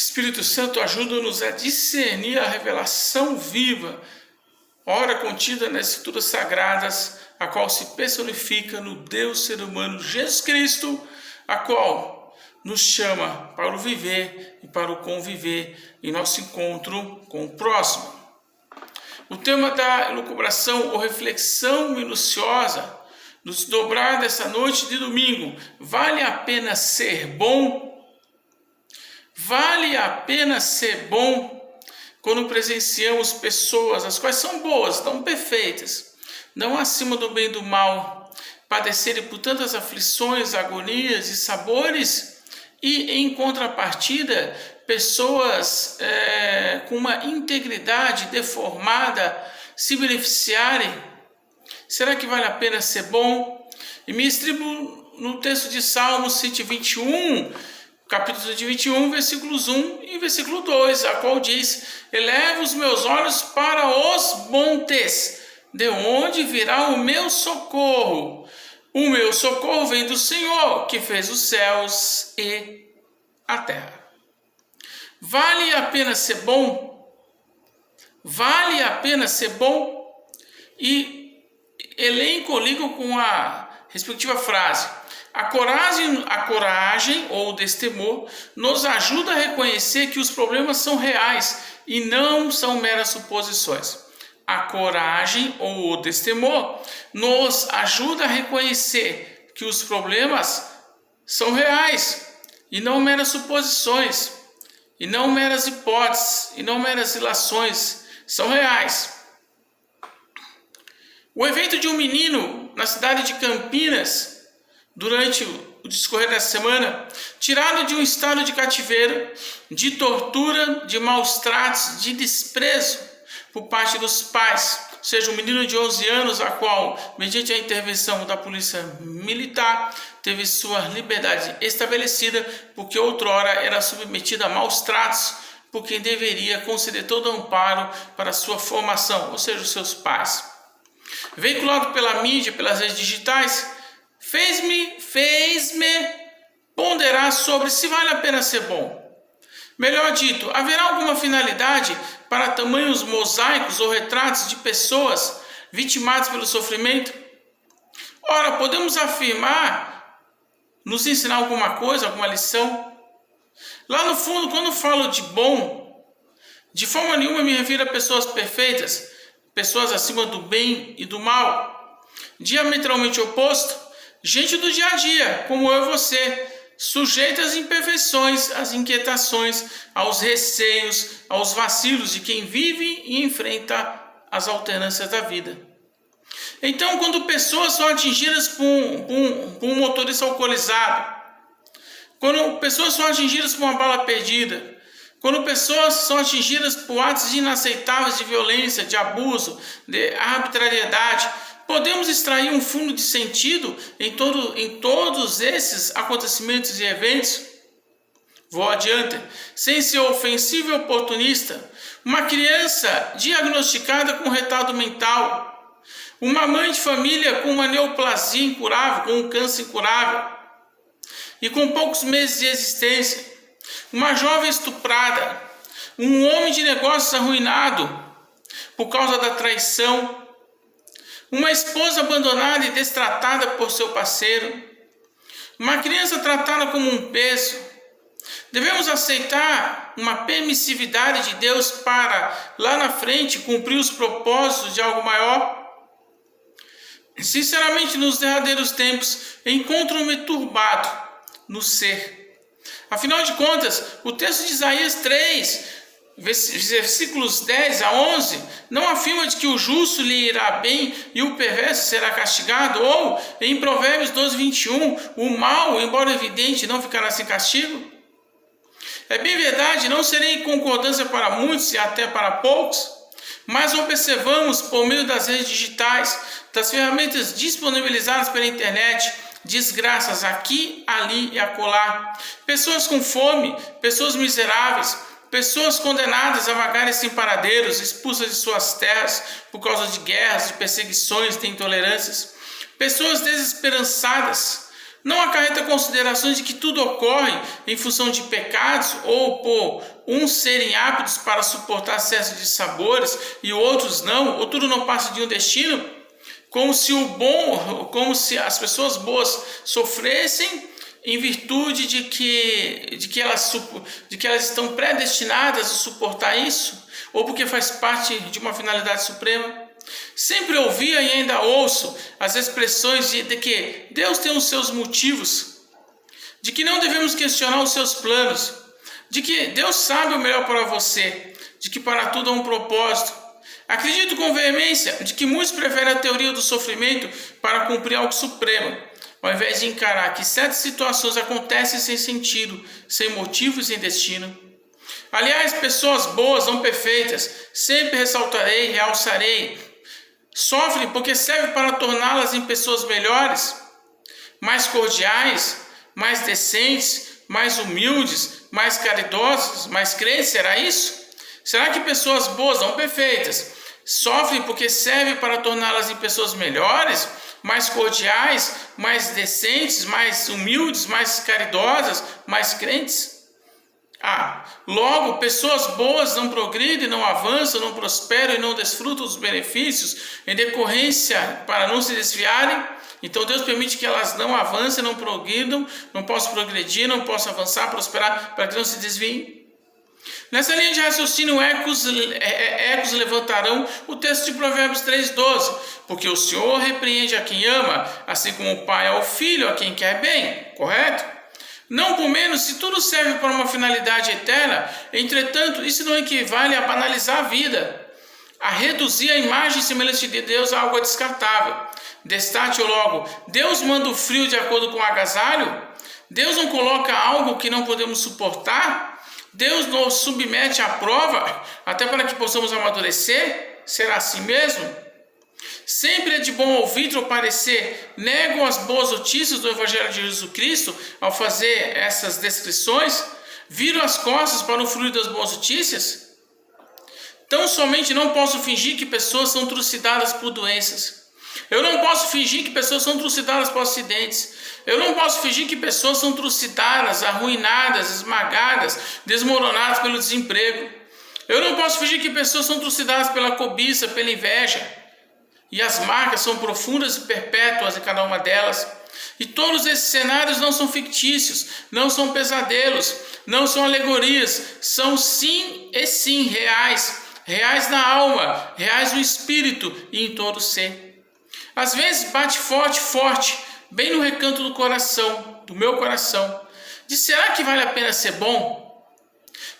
Espírito Santo, ajuda-nos a discernir a revelação viva, ora contida nas Escrituras Sagradas, a qual se personifica no Deus ser humano Jesus Cristo, a qual nos chama para o viver e para o conviver em nosso encontro com o próximo. O tema da elucubração ou reflexão minuciosa no desdobrar dessa noite de domingo: vale a pena ser bom? Vale a pena ser bom quando presenciamos pessoas as quais são boas, não perfeitas, não acima do bem e do mal, padecerem por tantas aflições, agonias e sabores, e em contrapartida, pessoas com uma integridade deformada se beneficiarem? Será que vale a pena ser bom? E me estribo no texto de Salmos 121, capítulo de 21, versículos 1 e versículo 2, a qual diz: eleva os meus olhos para os montes, de onde virá o meu socorro? O meu socorro vem do Senhor, que fez os céus e a terra. Vale a pena ser bom? Vale a pena ser bom? E elenco ligo com a respectiva frase: a coragem ou o destemor nos ajuda a reconhecer que os problemas são reais e não são meras suposições. A coragem ou o destemor nos ajuda a reconhecer que os problemas são reais e não meras suposições, e não meras hipóteses, e não meras ilações, são reais. O evento de um menino na cidade de Campinas, durante o discorrer da semana, tirado de um estado de cativeiro, de tortura, de maus tratos, de desprezo por parte dos pais, ou seja, um menino de 11 anos, a qual, mediante a intervenção da polícia militar, teve sua liberdade estabelecida, porque outrora era submetida a maus tratos por quem deveria conceder todo amparo para sua formação, ou seja, os seus pais. Veiculado pela mídia, pelas redes digitais, fez-me ponderar sobre se vale a pena ser bom. Melhor dito, haverá alguma finalidade para tamanhos mosaicos ou retratos de pessoas vitimadas pelo sofrimento? Ora, podemos afirmar, nos ensinar alguma coisa, alguma lição? Lá no fundo, quando falo de bom, de forma nenhuma me refiro a pessoas perfeitas, pessoas acima do bem e do mal, diametralmente oposto, gente do dia a dia, como eu e você, sujeita às imperfeições, às inquietações, aos receios, aos vacilos de quem vive e enfrenta as alternâncias da vida. Então, quando pessoas são atingidas por um motorista alcoolizado, quando pessoas são atingidas por uma bala perdida, quando pessoas são atingidas por atos inaceitáveis de violência, de abuso, de arbitrariedade, podemos extrair um fundo de sentido em todos esses acontecimentos e eventos? Vou adiante. Sem ser ofensivo e oportunista, uma criança diagnosticada com retardo mental, uma mãe de família com uma neoplasia incurável, com um câncer incurável e com poucos meses de existência, uma jovem estuprada, um homem de negócios arruinado por causa da traição, uma esposa abandonada e destratada por seu parceiro, uma criança tratada como um peso. Devemos aceitar uma permissividade de Deus para, lá na frente, cumprir os propósitos de algo maior? Sinceramente, nos derradeiros tempos, encontro-me turbado no ser. Afinal de contas, o texto de Isaías 3, versículos 10 a 11, não afirma de que o justo lhe irá bem e o perverso será castigado? Ou, em Provérbios 12, 21, o mal, embora evidente, não ficará sem castigo? É bem verdade, não serei concordância para muitos e até para poucos, mas observamos por meio das redes digitais, das ferramentas disponibilizadas pela internet, desgraças aqui, ali e acolá. Pessoas com fome, pessoas miseráveis, pessoas condenadas a vagarem sem paradeiros, expulsas de suas terras por causa de guerras, de perseguições, de intolerâncias. Pessoas desesperançadas, Não acarreta considerações de que tudo ocorre em função de pecados ou por uns serem aptos para suportar excesso de sabores e outros não, ou tudo não passa de um destino, como se as pessoas boas sofressem em virtude de que elas estão predestinadas a suportar isso, ou porque faz parte de uma finalidade suprema. Sempre ouvia e ainda ouço as expressões de que Deus tem os seus motivos, de que não devemos questionar os seus planos, de que Deus sabe o melhor para você, de que para tudo há um propósito. Acredito com veemência de que muitos preferem a teoria do sofrimento para cumprir algo supremo, ao invés de encarar que certas situações acontecem sem sentido, sem motivo e sem destino. Aliás, pessoas boas, não perfeitas, sempre ressaltarei, realçarei, sofrem porque serve para torná-las em pessoas melhores, mais cordiais, mais decentes, mais humildes, mais caridosas, mais crentes. Será isso? Será que pessoas boas, não perfeitas, sofrem porque serve para torná-las em pessoas melhores, mais cordiais, mais decentes, mais humildes, mais caridosas, mais crentes? Logo, pessoas boas não progridem, não avançam, não prosperam e não desfrutam dos benefícios em decorrência para não se desviarem. Então Deus permite que elas não avancem, não progridam, não possam progredir, não possam avançar, prosperar, para que não se desviem. Nessa linha de raciocínio, ecos levantarão o texto de Provérbios 3,12, porque o Senhor repreende a quem ama, assim como o pai ao filho, a quem quer bem, correto? Não por menos, se tudo serve para uma finalidade eterna, entretanto, isso não equivale a banalizar a vida, a reduzir a imagem e semelhança de Deus a algo descartável. Destaque-o logo, Deus manda o frio de acordo com o agasalho? Deus não coloca algo que não podemos suportar? Deus nos submete à prova, até para que possamos amadurecer? Será assim mesmo? Sempre é de bom ouvir ou parecer negam as boas notícias do Evangelho de Jesus Cristo ao fazer essas descrições? Viram as costas para o fluir das boas notícias? Tão somente não posso fingir que pessoas são trucidadas por doenças. Eu não posso fingir que pessoas são trucidadas por acidentes. Eu não posso fingir que pessoas são trucidadas, arruinadas, esmagadas, desmoronadas pelo desemprego. Eu não posso fingir que pessoas são trucidadas pela cobiça, pela inveja. E as marcas são profundas e perpétuas em cada uma delas. E todos esses cenários não são fictícios, não são pesadelos, não são alegorias, são sim e sim reais, reais na alma, reais no espírito e em todo o ser. Às vezes bate forte, bem no recanto do coração, do meu coração, de será que vale a pena ser bom?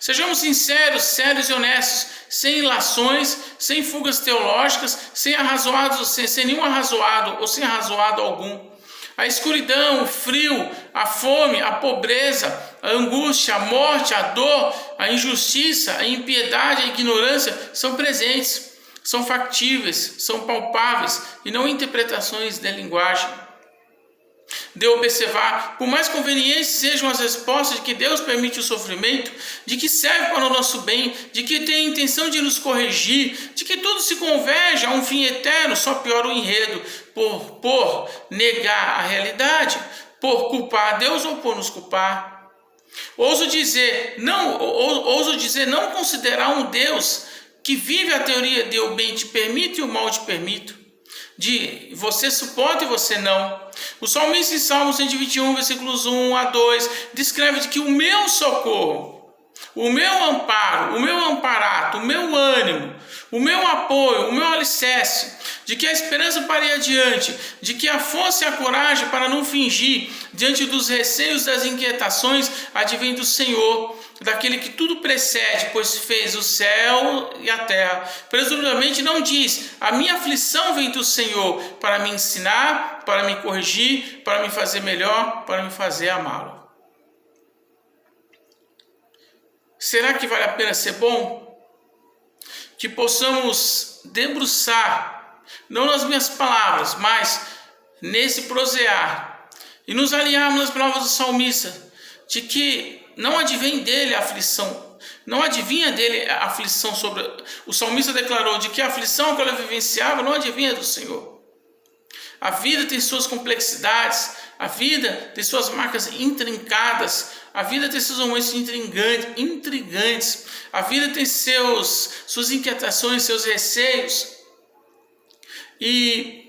Sejamos sinceros, sérios e honestos, sem ilações, sem fugas teológicas, sem nenhum arrazoado ou sem arrazoado algum. A escuridão, o frio, a fome, a pobreza, a angústia, a morte, a dor, a injustiça, a impiedade, a ignorância são presentes, são factíveis, são palpáveis e não interpretações de linguagem. De observar, por mais convenientes sejam as respostas de que Deus permite o sofrimento, de que serve para o nosso bem, de que tem a intenção de nos corrigir, de que tudo se converge a um fim eterno, só piora o enredo, por negar a realidade, por culpar a Deus ou por nos culpar. Ouso dizer, não considerar um Deus que vive a teoria de o bem te permite e o mal te permito, de você suporta e você não. O salmista em Salmo 121, versículos 1 a 2, descreve de que o meu socorro, o meu amparo, o meu amparato, o meu ânimo, o meu apoio, o meu alicerce, de que a esperança para ir adiante, de que a força e a coragem para não fingir diante dos receios, das inquietações, advém do Senhor, daquele que tudo precede, pois fez o céu e a terra. Presumidamente não diz, a minha aflição vem do Senhor para me ensinar, para me corrigir, para me fazer melhor, para me fazer amá-lo. Será que vale a pena ser bom? Que possamos debruçar, não nas minhas palavras, mas nesse prosear, e nos alinharmos nas palavras do salmista, de que não advém dele a aflição, não adivinha dele a aflição sobre... O salmista declarou de que a aflição que ele vivenciava não adivinha do Senhor. A vida tem suas complexidades, A vida tem suas marcas intrincadas, a vida tem seus momentos intrigantes, a vida tem suas inquietações, seus receios. E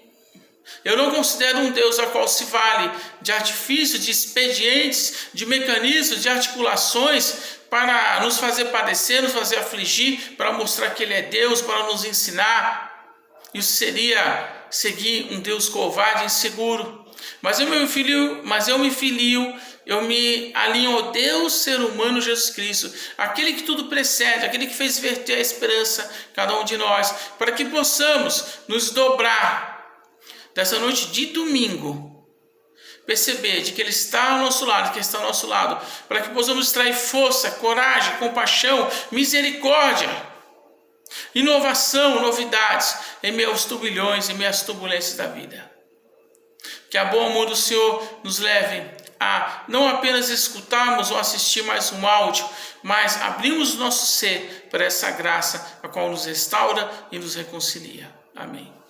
eu não considero um Deus a qual se vale de artifícios, de expedientes, de mecanismos, de articulações para nos fazer padecer, nos fazer afligir, para mostrar que Ele é Deus, para nos ensinar. Isso seria seguir um Deus covarde e inseguro. Mas eu me filio, eu me alinho ao Deus ser humano Jesus Cristo, aquele que tudo precede, aquele que fez verter a esperança em cada um de nós, para que possamos nos dobrar dessa noite de domingo, perceber de que Ele está ao nosso lado, que Ele está ao nosso lado, para que possamos extrair força, coragem, compaixão, misericórdia, inovação, novidades, em meio aos turbilhões, em meio às turbulências da vida. Que a bom amor do Senhor nos leve a não apenas escutarmos ou assistir mais um áudio, mas abrirmos o nosso ser para essa graça, a qual nos restaura e nos reconcilia. Amém.